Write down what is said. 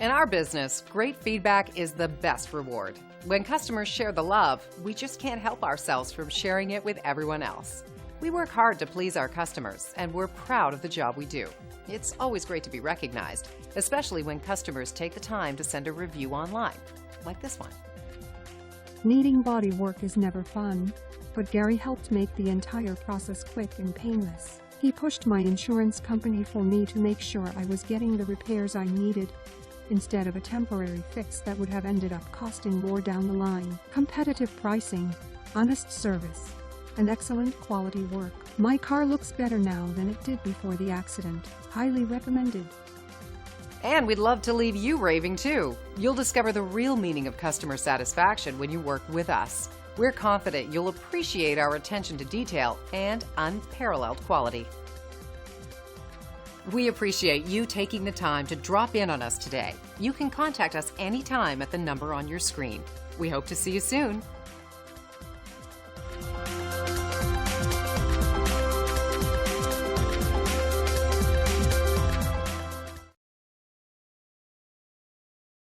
In our business, great feedback is the best reward. When customers share the love, we just can't help ourselves from sharing it with everyone else. We work hard to please our customers, and we're proud of the job we do. It's always great to be recognized, especially when customers take the time to send a review online, like this one. Needing body work is never fun, but Gary helped make the entire process quick and painless. He pushed my insurance company for me to make sure I was getting the repairs I needed, instead of a temporary fix that would have ended up costing more down the line. Competitive pricing, honest service, and excellent quality work. My car looks better now than it did before the accident. Highly recommended. And we'd love to leave you raving too. You'll discover the real meaning of customer satisfaction when you work with us. We're confident you'll appreciate our attention to detail and unparalleled quality. We appreciate you taking the time to drop in on us today. You can contact us anytime at the number on your screen. We hope to see you soon.